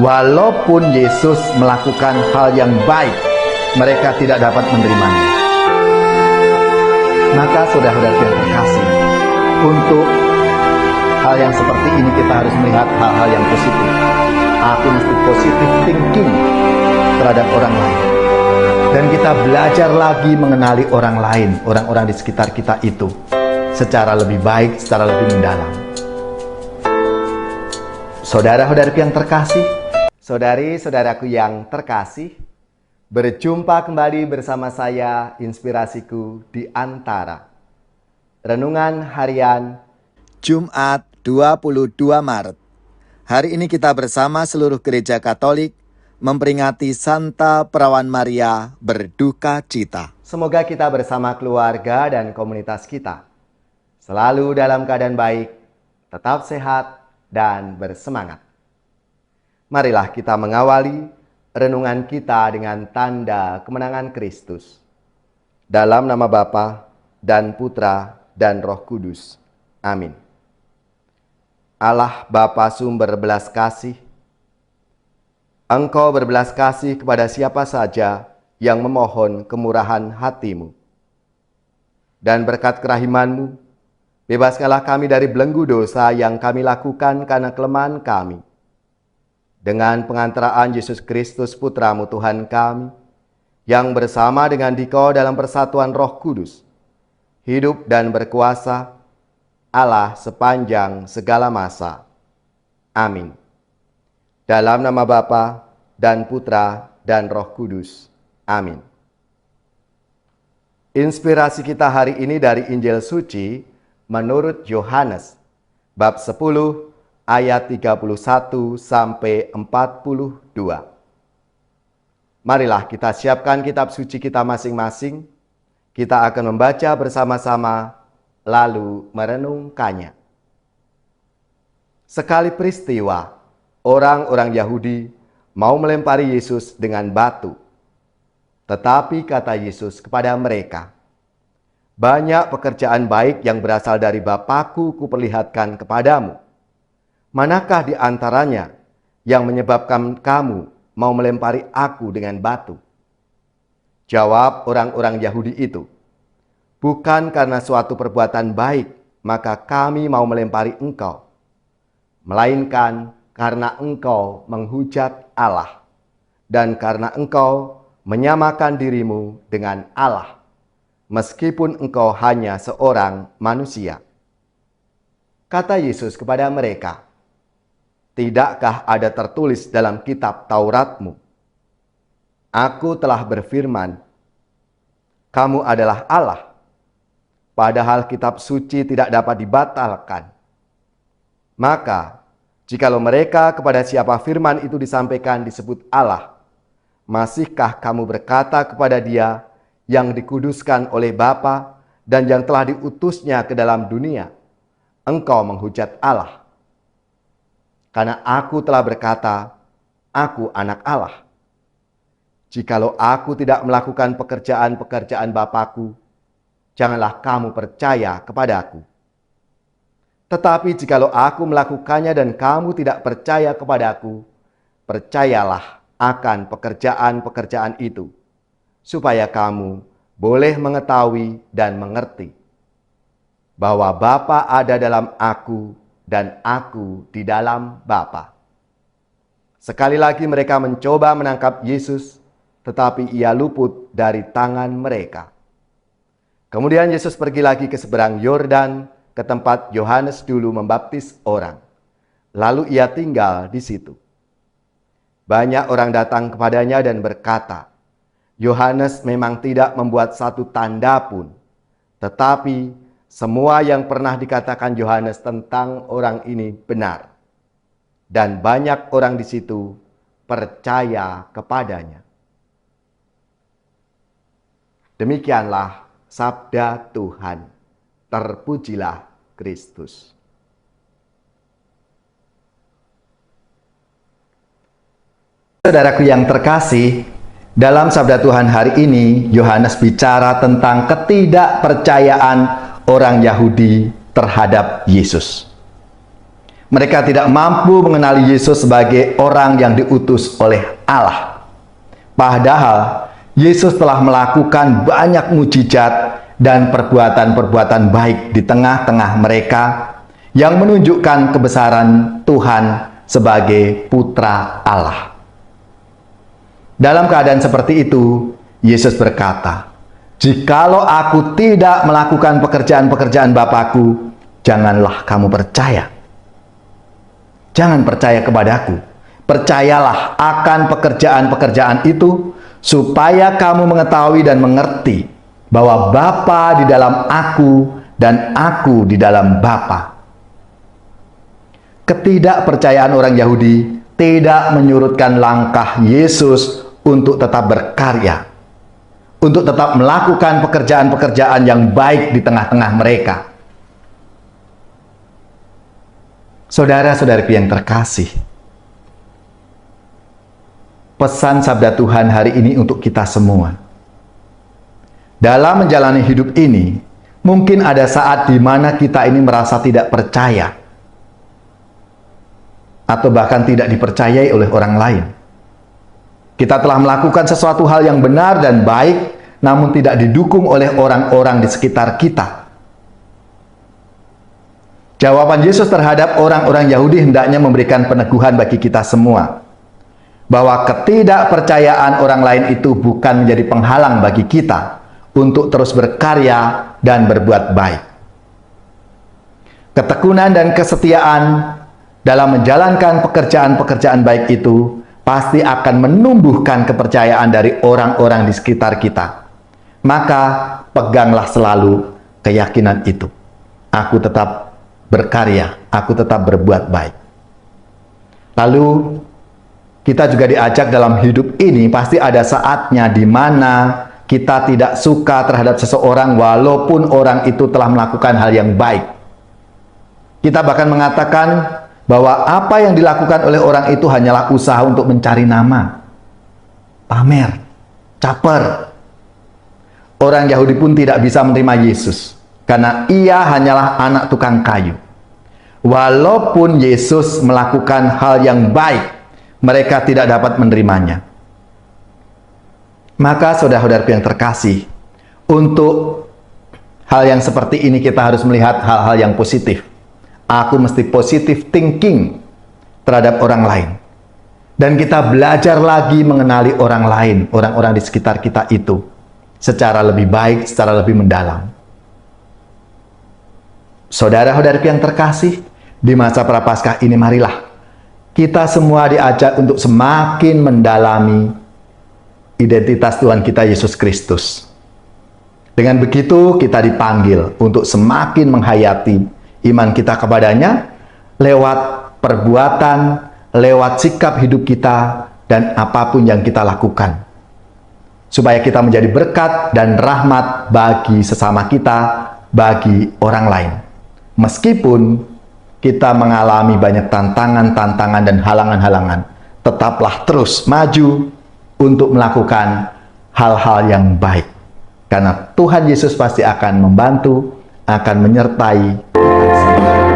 Walaupun Yesus melakukan hal yang baik, mereka tidak dapat menerimanya. Maka saudara-saudara yang terkasih, untuk hal yang seperti ini kita harus melihat hal-hal yang positif. Aku mesti positive thinking terhadap orang lain. Dan kita belajar lagi mengenali orang lain, orang-orang di sekitar kita itu, secara lebih baik, secara lebih mendalam. Saudara-saudaraku yang terkasih, saudari-saudaraku yang terkasih, berjumpa kembali bersama saya, Inspirasiku di Antara. Renungan Harian Jumat 22 Maret. Hari ini kita bersama seluruh gereja Katolik memperingati Santa Perawan Maria berduka cita. Semoga kita bersama keluarga dan komunitas kita selalu dalam keadaan baik, tetap sehat, dan bersemangat. Marilah kita mengawali renungan kita dengan tanda kemenangan Kristus. Dalam nama Bapa dan Putra dan Roh Kudus. Amin. Allah Bapa sumber belas kasih, Engkau berbelas kasih kepada siapa saja yang memohon kemurahan hati-Mu. Dan berkat kerahiman-Mu, bebaskanlah kami dari belenggu dosa yang kami lakukan karena kelemahan kami. Dengan pengantaraan Yesus Kristus Putra-Mu Tuhan kami, yang bersama dengan Dikau dalam persatuan Roh Kudus, hidup dan berkuasa, Allah sepanjang segala masa. Amin. Dalam nama Bapa dan Putra dan Roh Kudus. Amin. Inspirasi kita hari ini dari Injil Suci menurut Yohanes, bab 10 ayat 31 sampai 42. Marilah kita siapkan kitab suci kita masing-masing. Kita akan membaca bersama-sama, lalu merenungkannya. Sekali peristiwa, orang-orang Yahudi mau melempari Yesus dengan batu. Tetapi kata Yesus kepada mereka, "Banyak pekerjaan baik yang berasal dari Bapa-Ku kuperlihatkan kepadamu. Manakah di antaranya yang menyebabkan kamu mau melempari aku dengan batu?" Jawab orang-orang Yahudi itu, "Bukan karena suatu perbuatan baik, maka kami mau melempari engkau, melainkan karena engkau menghujat Allah, dan karena engkau menyamakan dirimu dengan Allah, meskipun engkau hanya seorang manusia." Kata Yesus kepada mereka, "Tidakkah ada tertulis dalam kitab Tauratmu? Aku telah berfirman, kamu adalah Allah." Padahal kitab suci tidak dapat dibatalkan. Maka, jikalau mereka kepada siapa firman itu disampaikan disebut Allah, masihkah kamu berkata kepada Dia yang dikuduskan oleh Bapa dan yang telah diutusnya ke dalam dunia, engkau menghujat Allah? Karena aku telah berkata, aku anak Allah. Jikalau aku tidak melakukan pekerjaan-pekerjaan Bapa-Ku, janganlah kamu percaya kepadaku. Tetapi jikalau aku melakukannya dan kamu tidak percaya kepadaku, percayalah akan pekerjaan-pekerjaan itu, supaya kamu boleh mengetahui dan mengerti bahwa Bapa ada dalam aku dan aku di dalam Bapa. Sekali lagi mereka mencoba menangkap Yesus, tetapi Ia luput dari tangan mereka. Kemudian Yesus pergi lagi ke seberang Yordan, ke tempat Yohanes dulu membaptis orang. Lalu Ia tinggal di situ. Banyak orang datang kepadanya dan berkata, "Yohanes memang tidak membuat satu tanda pun, tetapi semua yang pernah dikatakan Yohanes tentang orang ini benar." Dan banyak orang di situ percaya kepadanya. Demikianlah sabda Tuhan. Terpujilah Kristus. Saudaraku yang terkasih, dalam sabda Tuhan hari ini, Yohanes bicara tentang ketidakpercayaan orang Yahudi terhadap Yesus. Mereka tidak mampu mengenali Yesus sebagai orang yang diutus oleh Allah. Padahal Yesus telah melakukan banyak mujizat dan perbuatan-perbuatan baik di tengah-tengah mereka yang menunjukkan kebesaran Tuhan sebagai Putra Allah. Dalam keadaan seperti itu, Yesus berkata, "Jikalau aku tidak melakukan pekerjaan-pekerjaan Bapakku, janganlah kamu percaya." Jangan percaya kepadaku. Percayalah akan pekerjaan-pekerjaan itu, supaya kamu mengetahui dan mengerti bahwa Bapa di dalam aku dan aku di dalam Bapa. Ketidakpercayaan orang Yahudi tidak menyurutkan langkah Yesus untuk tetap berkarya, untuk tetap melakukan pekerjaan-pekerjaan yang baik di tengah-tengah mereka. Saudara-saudariku yang terkasih, pesan sabda Tuhan hari ini untuk kita semua. Dalam menjalani hidup ini, mungkin ada saat di mana kita ini merasa tidak percaya, atau bahkan tidak dipercayai oleh orang lain. Kita telah melakukan sesuatu hal yang benar dan baik, namun tidak didukung oleh orang-orang di sekitar kita. Jawaban Yesus terhadap orang-orang Yahudi hendaknya memberikan peneguhan bagi kita semua, bahwa ketidakpercayaan orang lain itu bukan menjadi penghalang bagi kita untuk terus berkarya dan berbuat baik. Ketekunan dan kesetiaan dalam menjalankan pekerjaan-pekerjaan baik itu pasti akan menumbuhkan kepercayaan dari orang-orang di sekitar kita. Maka peganglah selalu keyakinan itu. Aku tetap berkarya, aku tetap berbuat baik. Lalu kita juga diajak dalam hidup ini, pasti ada saatnya di mana kita tidak suka terhadap seseorang walaupun orang itu telah melakukan hal yang baik. Kita bahkan mengatakan bahwa apa yang dilakukan oleh orang itu hanyalah usaha untuk mencari nama, pamer, caper. Orang Yahudi pun tidak bisa menerima Yesus karena ia hanyalah anak tukang kayu. Walaupun Yesus melakukan hal yang baik, mereka tidak dapat menerimanya. Maka saudara-saudaraku yang terkasih, untuk hal yang seperti ini kita harus melihat hal-hal yang positif. Aku mesti positive thinking terhadap orang lain. Dan kita belajar lagi mengenali orang lain, orang-orang di sekitar kita itu, secara lebih baik, secara lebih mendalam. Saudara-saudaraku yang terkasih, di masa Prapaskah ini marilah kita semua diajak untuk semakin mendalami identitas Tuhan kita Yesus Kristus. Dengan begitu kita dipanggil untuk semakin menghayati iman kita kepadanya lewat perbuatan, lewat sikap hidup kita, dan apapun yang kita lakukan. Supaya kita menjadi berkat dan rahmat bagi sesama kita, bagi orang lain. Meskipun kita mengalami banyak tantangan-tantangan dan halangan-halangan, tetaplah terus maju untuk melakukan hal-hal yang baik. Karena Tuhan Yesus pasti akan membantu, akan menyertai kita semua.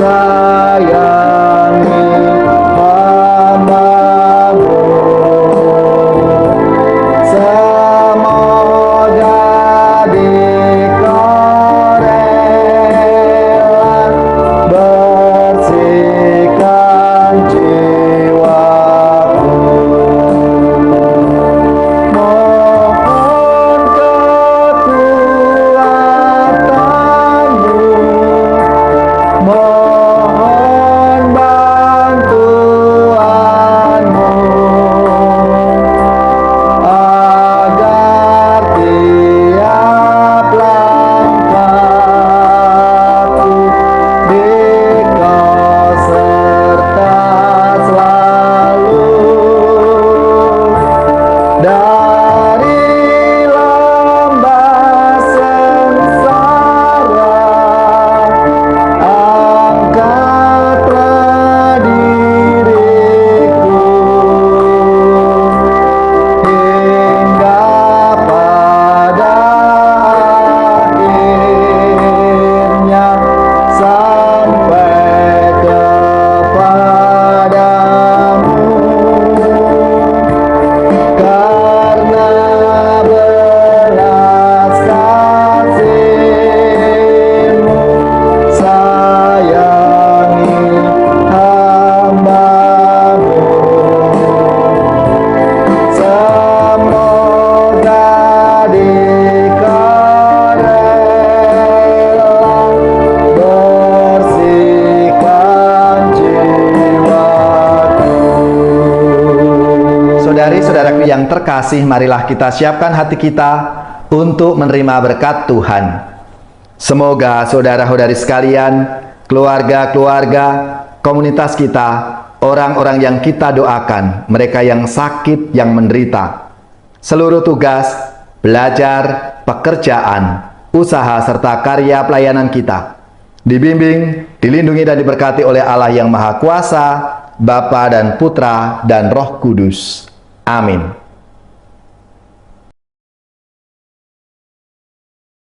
sayangi hamba-Mu. Semoga Dikau rela bersihkan jiwaku. Mohon kekuatan-Mu, mohon bantuan-Mu, agar tiap langkahku Dikau serta selalu. Dari lembah sengsara, angkatlah diriku, hingga pada akhirnya sampai kepadamu. Karena belas kasih-Mu, sayangi hamba-Mu. Semoga Dikau rela bersihkan jiwaku. Saudari-saudaraku yang terkasih, marilah kita siapkan hati kita untuk menerima berkat Tuhan. Semoga saudara-saudari sekalian, keluarga-keluarga, komunitas kita, orang-orang yang kita doakan, mereka yang sakit, yang menderita, seluruh tugas, belajar, pekerjaan, usaha, serta karya pelayanan kita dibimbing, dilindungi, dan diberkati oleh Allah yang Maha Kuasa, Bapa dan Putra dan Roh Kudus. Amin.